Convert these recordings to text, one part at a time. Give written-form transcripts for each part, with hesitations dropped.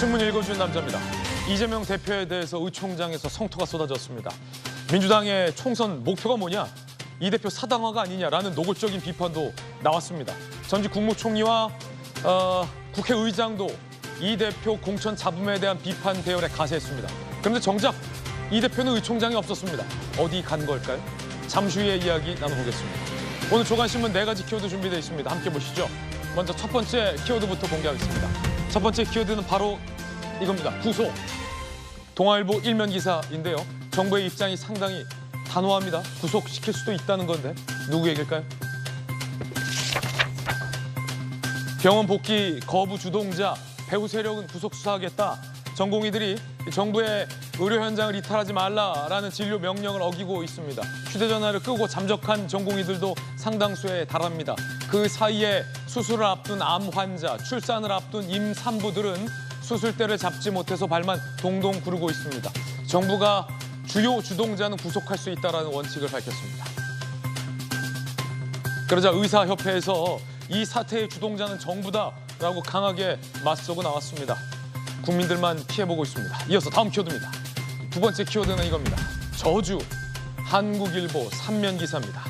신문 읽어준 남자입니다. 이재명 대표에 대해서 의총장에서 성토가 쏟아졌습니다. 민주당의 총선 목표가 뭐냐? 이 대표 사당화가 아니냐라는 노골적인 비판도 나왔습니다. 전직 국무총리와 국회의장도 이 대표 공천 잡음에 대한 비판 대열에 가세했습니다. 그런데 정작 이 대표는 의총장이 없었습니다. 어디 간 걸까요? 잠시 후에 이야기 나눠보겠습니다. 오늘 조간신문 4가지 키워드 준비되어 있습니다. 함께 보시죠. 먼저 첫 번째 키워드부터 공개하겠습니다. 첫 번째 키워드는 바로 이겁니다. 구속. 동아일보 일면 기사인데요. 정부의 입장이 상당히 단호합니다. 구속시킬 수도 있다는 건데 누구 얘기일까요? 병원 복귀 거부 주동자, 배후 세력은 구속 수사하겠다. 전공의들이 정부의 의료 현장을 이탈하지 말라라는 진료 명령을 어기고 있습니다. 휴대전화를 끄고 잠적한 전공의들도 상당수에 달합니다. 그 사이에 수술을 앞둔 암 환자, 출산을 앞둔 임산부들은 수술대를 잡지 못해서 발만 동동 구르고 있습니다. 정부가 주요 주동자는 구속할 수 있다는 원칙을 밝혔습니다. 그러자 의사협회에서 이 사태의 주동자는 정부다라고 강하게 맞서고 나왔습니다. 국민들만 피해보고 있습니다. 이어서 다음 키워드입니다. 두 번째 키워드는 이겁니다. 저주, 한국일보 3면 기사입니다.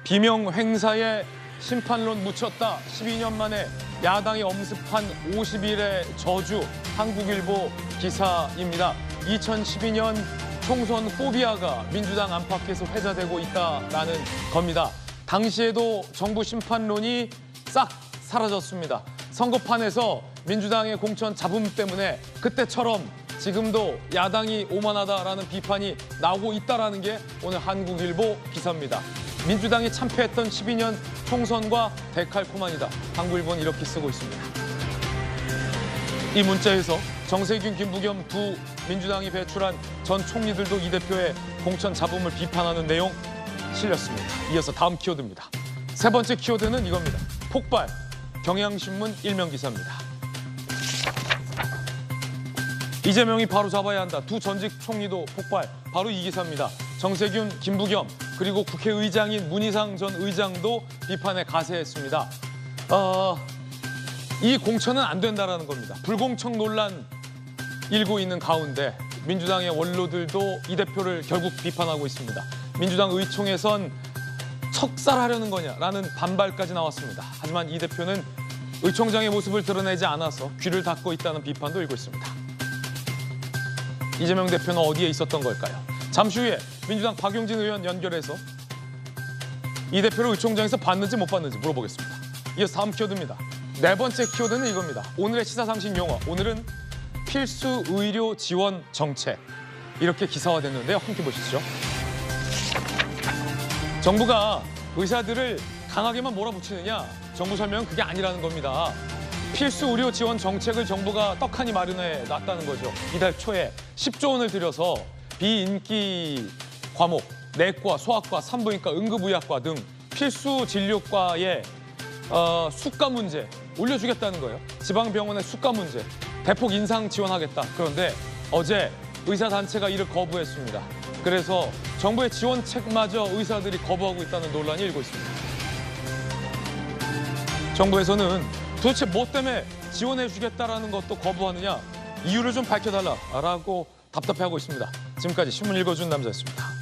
비명 행사에 심판론 묻혔다. 12년 만에 야당이 엄습한 50일의 저주, 한국일보 기사입니다. 2012년 총선 포비아가 민주당 안팎에서 회자되고 있다는 겁니다. 당시에도 정부 심판론이 싹 사라졌습니다. 선거판에서 민주당의 공천 잡음 때문에 그때처럼 지금도 야당이 오만하다라는 비판이 나오고 있다는 게 오늘 한국일보 기사입니다. 민주당이 참패했던 12년 총선과 데칼코마니다. 한국일보는 이렇게 쓰고 있습니다. 이 문자에서 정세균, 김부겸 두 민주당이 배출한 전 총리들도 이 대표의 공천 잡음을 비판하는 내용 실렸습니다. 이어서 다음 키워드입니다. 세 번째 키워드는 이겁니다. 폭발, 경향신문 일면 기사입니다. 이재명이 바로 잡아야 한다. 두 전직 총리도 폭발, 바로 이 기사입니다. 정세균, 김부겸, 그리고 국회의장인 문희상 전 의장도 비판에 가세했습니다. 이 공천은 안 된다라는 겁니다. 불공청 논란 일고 있는 가운데 민주당의 원로들도 이 대표를 결국 비판하고 있습니다. 민주당 의총에선 척살하려는 거냐라는 반발까지 나왔습니다. 하지만 이 대표는 의총장의 모습을 드러내지 않아서 귀를 닫고 있다는 비판도 일고 있습니다. 이재명 대표는 어디에 있었던 걸까요? 잠시 후에 민주당 박용진 의원 연결해서 이 대표를 의총장에서 봤는지 못 봤는지 물어보겠습니다. 이어서 다음 키워드입니다. 네 번째 키워드는 이겁니다. 오늘의 시사상식 용어. 오늘은 필수 의료 지원 정책. 이렇게 기사화됐는데요. 함께 보시죠. 정부가 의사들을 강하게만 몰아붙이느냐? 정부 설명은 그게 아니라는 겁니다. 필수 의료 지원 정책을 정부가 떡하니 마련해 놨다는 거죠. 이달 초에 10조 원을 들여서 비인기 과목, 내과, 소아과, 산부인과, 응급의학과 등 필수 진료과의 수가 문제 올려주겠다는 거예요. 지방병원의 수가 문제, 대폭 인상 지원하겠다. 그런데 어제 의사단체가 이를 거부했습니다. 그래서 정부의 지원책마저 의사들이 거부하고 있다는 논란이 일고 있습니다. 정부에서는 도대체 뭐 때문에 지원해주겠다라는 것도 거부하느냐, 이유를 좀 밝혀달라라고 답답해하고 있습니다. 지금까지 신문 읽어준 남자였습니다.